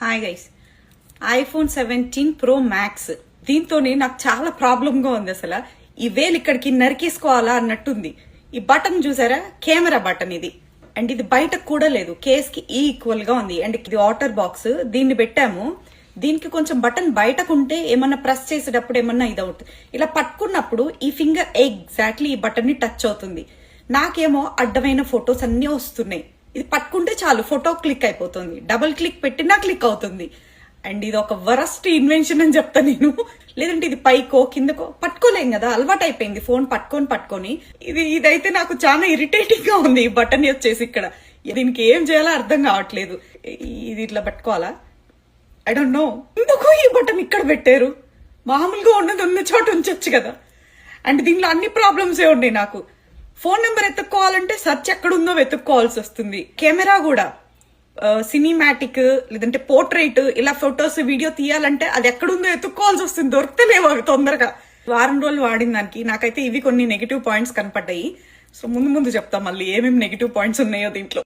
Hi guys, iPhone 17 pro max దీంతోనే నాకు చాలా ప్రాబ్లంగా ఉంది. అసలు ఈ వేలు ఇక్కడికి నరికేసుకోవాలా అన్నట్టుంది. ఈ బటన్ చూసారా, కెమెరా బటన్ ఇది. అండ్ ఇది బయటకు కూడా లేదు, కేస్ కి ఈక్వల్ గా ఉంది. అండ్ ఇది వాటర్ బాక్స్, దీన్ని పెట్టాము. దీనికి కొంచెం బటన్ బయటకు ఉంటే ఏమన్నా ప్రెస్ చేసేటప్పుడు ఏమన్నా ఇది అవుతుంది. ఇలా పట్టుకున్నప్పుడు ఈ ఫింగర్ ఎగ్జాక్ట్లీ ఈ బటన్ ని టచ్ అవుతుంది. నాకేమో అడ్డమైన ఫొటోస్ అన్ని వస్తున్నాయి. ఇది పట్టుకుంటే చాలు ఫోటో క్లిక్ అయిపోతుంది, డబుల్ క్లిక్ పెట్టినా క్లిక్ అవుతుంది. అండ్ ఇది ఒక వరస్ట్ ఇన్వెన్షన్ అని చెప్తా నేను. లేదంటే ఇది పైకో కిందకో పట్టుకోలేం కదా, అలవాటు అయిపోయింది ఫోన్ పట్టుకొని. ఇదైతే నాకు చాలా ఇరిటేటింగ్ గా ఉంది. ఈ బటన్ వచ్చేసి ఇక్కడ దీనికి ఏం చేయాలో అర్థం కావట్లేదు. ఇది ఇట్లా పట్టుకోవాలా, ఐ డోంట్ నో. ఎందుకు ఈ బటన్ ఇక్కడ పెట్టారు? మామూలుగా ఉన్న చోట ఉంచొచ్చు కదా. అండ్ దీనిలో అన్ని ప్రాబ్లమ్స్ ఏ ఉన్నాయి నాకు. ఫోన్ నెంబర్ ఎత్తుక్కోవాలంటే సెర్చ్ ఎక్కడుందో వెతుక్కోవాల్సి వస్తుంది. కెమెరా కూడా సినిమాటిక్ లేదంటే పోర్ట్రైట్ ఇలా ఫొటోస్ వీడియో తీయాలంటే అది ఎక్కడుందో ఎత్తుక్కోవాల్సి వస్తుంది. దొరకలేవు అవి తొందరగా. వారం రోజులు వాడిన దానికి నాకైతే ఇవి కొన్ని నెగిటివ్ పాయింట్స్ కనపడ్డాయి. సో ముందు చెప్తా మళ్ళీ ఏమేమి నెగిటివ్ పాయింట్స్ ఉన్నాయో దీంట్లో.